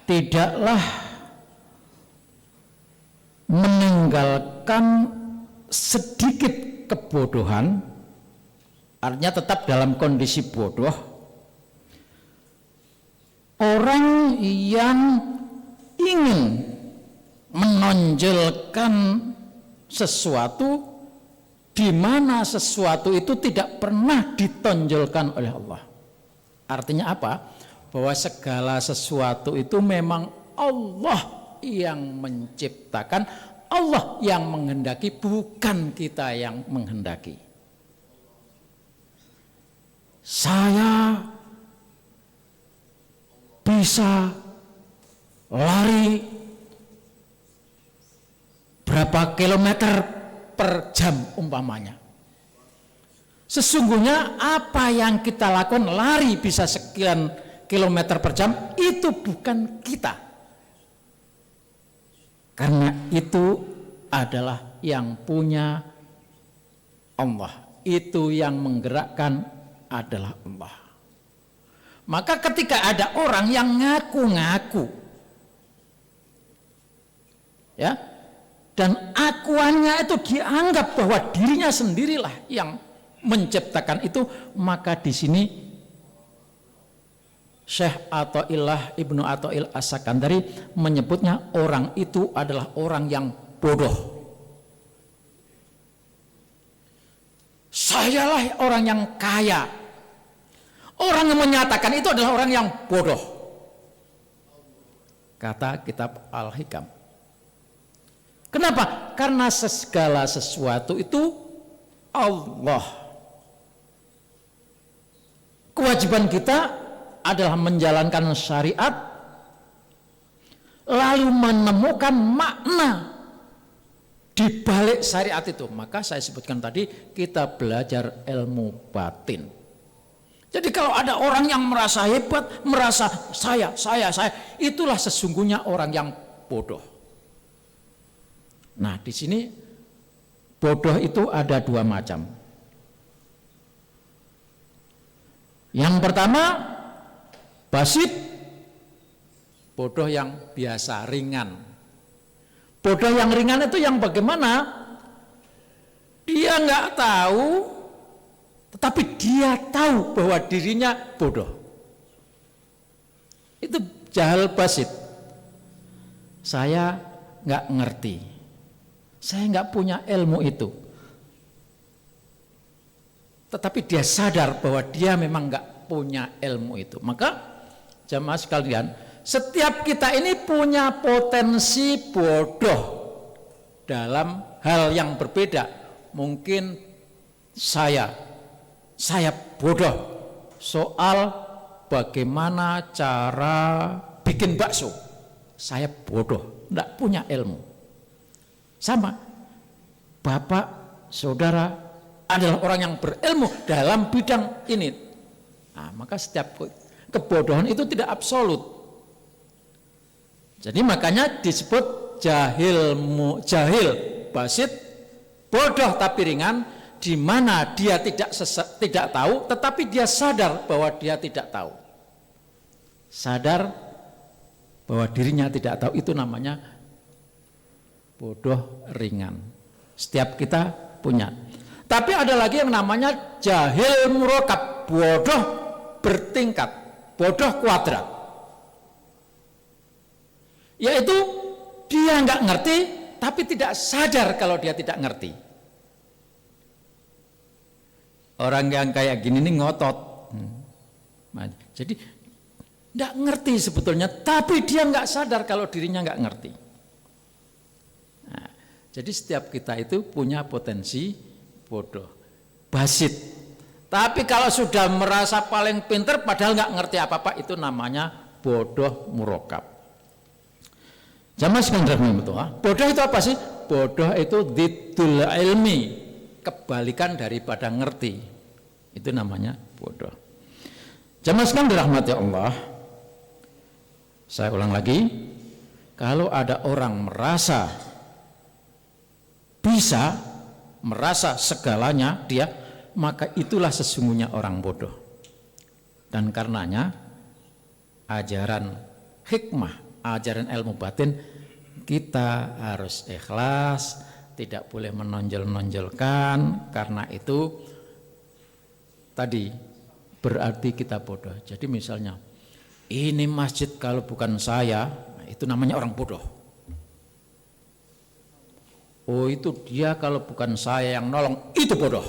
tidaklah meninggalkan sedikit kebodohan, artinya tetap dalam kondisi bodoh, orang yang ingin menonjolkan sesuatu di mana sesuatu itu tidak pernah ditonjolkan oleh Allah. Artinya apa? Bahwa segala sesuatu itu memang Allah yang menciptakan, Allah yang menghendaki, bukan kita yang menghendaki. Saya bisa lari berapa kilometer per jam umpamanya. Sesungguhnya apa yang kita lakukan, lari bisa sekian kilometer per jam, itu bukan kita. Karena itu adalah yang punya Allah. Itu yang menggerakkan adalah Allah. Maka ketika ada orang yang ngaku-ngaku, ya, dan akuannya itu dianggap bahwa dirinya sendirilah yang menciptakan itu, maka di sini Syekh Athaillah Ibnu Athaillah As-Sakandari menyebutnya orang itu adalah orang yang bodoh. Sayalah orang yang kaya. Orang yang menyatakan itu adalah orang yang bodoh. Kata kitab Al-Hikam. Kenapa? Karena segala sesuatu itu Allah. Kewajiban kita adalah menjalankan syariat, lalu menemukan makna di balik syariat itu. Maka saya sebutkan tadi, kita belajar ilmu batin. Jadi kalau ada orang yang merasa hebat, merasa saya, itulah sesungguhnya orang yang bodoh. Nah, di sini bodoh itu ada dua macam. Yang pertama, basit, bodoh yang biasa, ringan. Bodoh yang ringan itu yang bagaimana? Dia nggak tahu, tetapi dia tahu bahwa dirinya bodoh. Itu jahal basit. Saya nggak ngerti. Saya nggak punya ilmu itu. Tetapi dia sadar bahwa dia memang nggak punya ilmu itu. Maka jamaah sekalian, setiap kita ini punya potensi bodoh dalam hal yang berbeda. Mungkin saya bodoh soal bagaimana cara bikin bakso. Saya bodoh, enggak punya ilmu. Sama, bapak, saudara adalah orang yang berilmu dalam bidang ini. Nah, maka setiap kebodohan itu tidak absolut. Jadi makanya disebut jahil basit, bodoh tapi ringan, di mana dia tidak tahu, tetapi dia sadar bahwa dia tidak tahu. Sadar bahwa dirinya tidak tahu, itu namanya bodoh ringan. Setiap kita punya. Tapi ada lagi yang namanya jahil murokab, bodoh bertingkat, bodoh kuadrat. Yaitu dia nggak ngerti, tapi tidak sadar kalau dia tidak ngerti. Orang yang kayak gini nih ngotot. Jadi nggak ngerti sebetulnya, tapi dia nggak sadar kalau dirinya nggak ngerti. Nah, jadi setiap kita itu punya potensi bodoh, basit. Tapi kalau sudah merasa paling pinter padahal nggak ngerti apa-apa, itu namanya bodoh murokab. Jamaah sekalian, bodoh itu apa sih? Bodoh itu diddul ilmi, kebalikan daripada ngerti. Itu namanya bodoh. Jamaah sekalian dirahmati Allah. Saya ulang lagi, kalau ada orang merasa bisa, merasa segalanya dia, maka itulah sesungguhnya orang bodoh. Dan karenanya ajaran hikmah ajaran ilmu batin, kita harus ikhlas, tidak boleh menonjol-nonjolkan, karena itu tadi berarti kita bodoh. Jadi misalnya, ini masjid kalau bukan saya, itu namanya orang bodoh. Oh itu dia kalau bukan saya yang nolong, itu bodoh.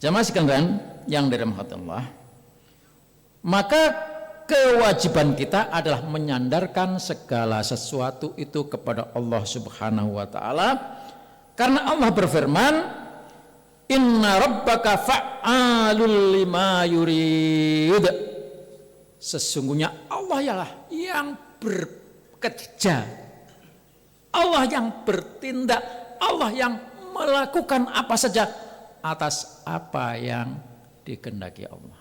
Jamaah sekalian yang dirahmati Allah, maka kewajiban kita adalah menyandarkan segala sesuatu itu kepada Allah Subhanahu wa taala, karena Allah berfirman, inna rabbaka fa'alul lima yurid. Sesungguhnya Allah ialah yang bekerja, Allah yang bertindak, Allah yang melakukan apa saja atas apa yang dikehendaki Allah.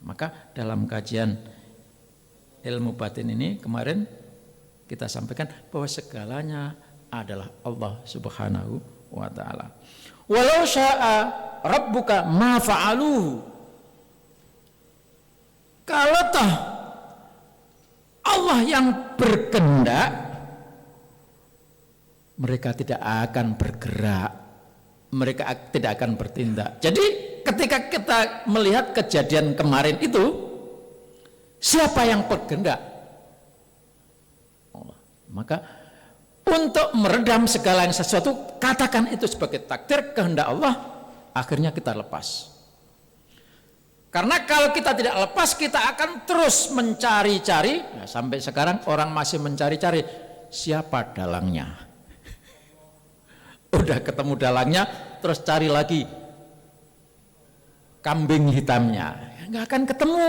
Maka dalam kajian ilmu batin ini kemarin kita sampaikan bahwa segalanya adalah Allah Subhanahu wa taala. Walau syaa rabbuka ma fa'aluhu. Kalau toh Allah yang berkehendak, mereka tidak akan bergerak, mereka tidak akan bertindak. Jadi ketika kita melihat kejadian kemarin itu, siapa yang berkehendak? Allah. Maka untuk meredam segala yang sesuatu, katakan itu sebagai takdir kehendak Allah, akhirnya kita lepas. Karena kalau kita tidak lepas, kita akan terus mencari-cari. Nah, sampai sekarang orang masih mencari-cari siapa dalangnya. Udah ketemu dalangnya, terus cari lagi kambing hitamnya, nggak akan ketemu.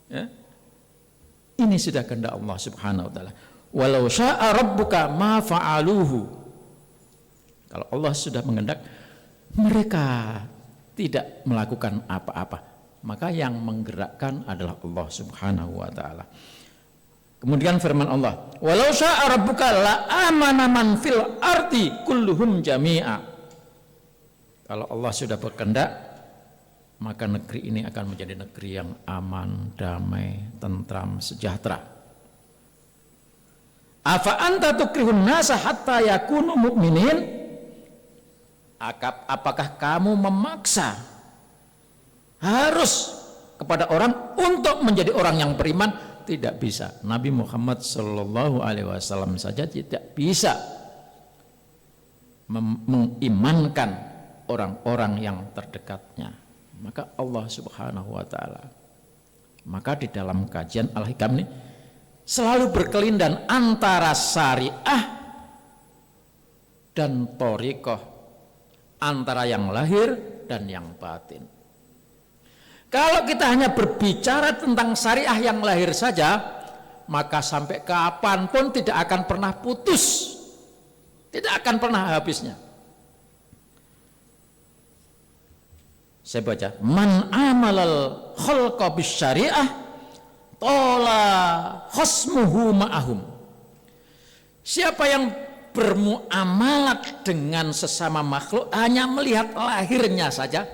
Ya. Ini sudah kehendak Allah Subhanahu wa taala. Walau syaa rabbuka ma fa'aluhu. Kalau Allah sudah menghendak, mereka tidak melakukan apa-apa, maka yang menggerakkan adalah Allah Subhanahu wa taala. Kemudian firman Allah, walau syaa rabbuka la amana man fil ardi kulluhum jami'a. Kalau Allah sudah berkehendak, maka negeri ini akan menjadi negeri yang aman, damai, tentram, sejahtera. Afa anta tukrihun nasa hatta yakunu mu'minin? Apakah kamu memaksa harus kepada orang untuk menjadi orang yang beriman? Tidak bisa. Nabi Muhammad Sallallahu Alaihi Wasallam saja tidak bisa mengimankan orang-orang yang terdekatnya. Maka Allah Subhanahu Wa Taala. Maka di dalam kajian Al-Hikam ini selalu berkelindan antara syariah dan thariqah, antara yang lahir dan yang batin. Kalau kita hanya berbicara tentang syariah yang lahir saja, maka sampai kapanpun tidak akan pernah putus, tidak akan pernah habisnya. Saya baca, man amalal khalqa bis syariah tola khosmuhu ma'ahum. Siapa yang bermuamalat dengan sesama makhluk hanya melihat lahirnya saja,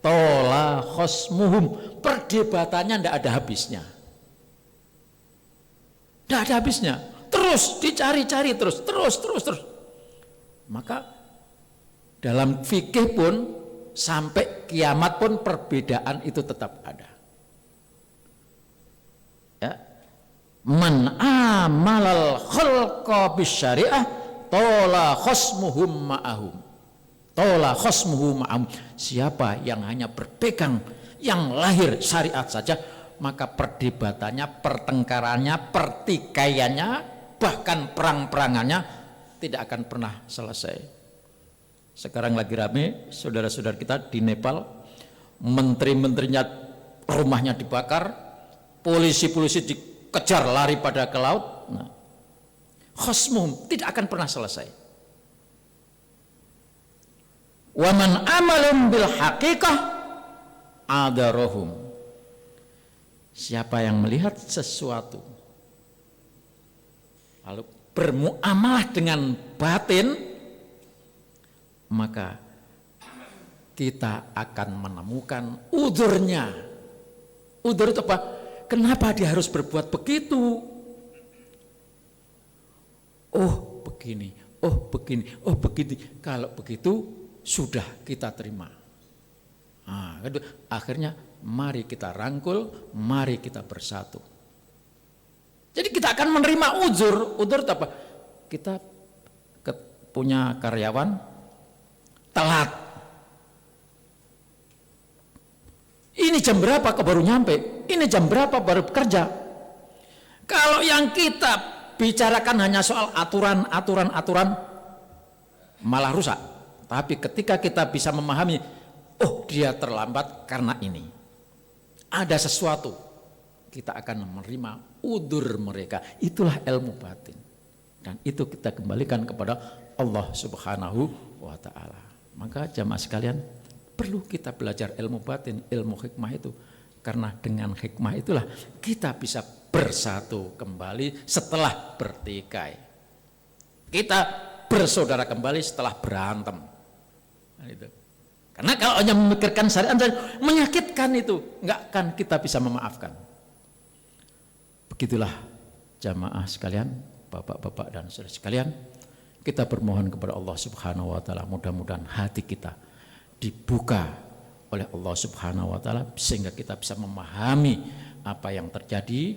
tola khosmuhum, perdebatannya tidak ada habisnya, tidak ada habisnya, terus dicari-cari terus. Maka dalam fikih pun sampai kiamat pun perbedaan itu tetap ada. Ya. Man amalal khalqa bisyariah tola khosmuhum ma'ahum. Tola khosmuhum ma'ahum. Siapa yang hanya berpegang yang lahir syariat saja, maka perdebatannya, pertengkarannya, pertikaiannya, bahkan perang-perangannya tidak akan pernah selesai. Sekarang lagi rame saudara-saudara kita di Nepal, menteri-menterinya rumahnya dibakar, polisi-polisi dikejar lari pada ke laut. Nah, khosmuhum tidak akan pernah selesai. Waman amalum bil haqiqah adarohum. Siapa yang melihat sesuatu lalu bermuamalah dengan batin, maka kita akan menemukan udurnya, Udzur itu apa? Kenapa dia harus berbuat begitu? Oh begini, oh begini, oh begini. Kalau begitu sudah kita terima. Nah, akhirnya mari kita rangkul, mari kita bersatu. Jadi kita akan menerima udzur. Udzur itu apa? Kita punya karyawan telat. Ini jam berapa kau baru nyampe? Ini jam berapa baru bekerja? Kalau yang kita bicarakan hanya soal aturan, malah rusak. Tapi ketika kita bisa memahami, oh dia terlambat karena ini. Ada sesuatu, kita akan menerima udzur mereka. Itulah ilmu batin. Dan itu kita kembalikan kepada Allah Subhanahu wa ta'ala. Maka jamaah sekalian, perlu kita belajar ilmu batin, ilmu hikmah itu. Karena dengan hikmah itulah kita bisa bersatu kembali setelah bertikai. Kita bersaudara kembali setelah berantem. Nah, itu. Karena kalau hanya memikirkan syariat menyakitkan itu, enggak akan kita bisa memaafkan. Begitulah jamaah sekalian, bapak-bapak dan saudara sekalian, kita bermohon kepada Allah Subhanahu wa ta'ala, mudah-mudahan hati kita dibuka oleh Allah Subhanahu wa ta'ala sehingga kita bisa memahami apa yang terjadi,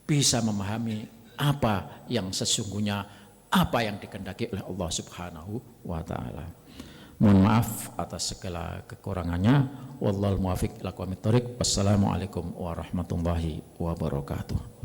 bisa memahami apa yang sesungguhnya, apa yang dikehendaki oleh Allah Subhanahu wa ta'ala. Mohon maaf atas segala kekurangannya. Wallahul muwaffiq ila aqwamit thoriq. Wassalamualaikum warahmatullahi wabarakatuh.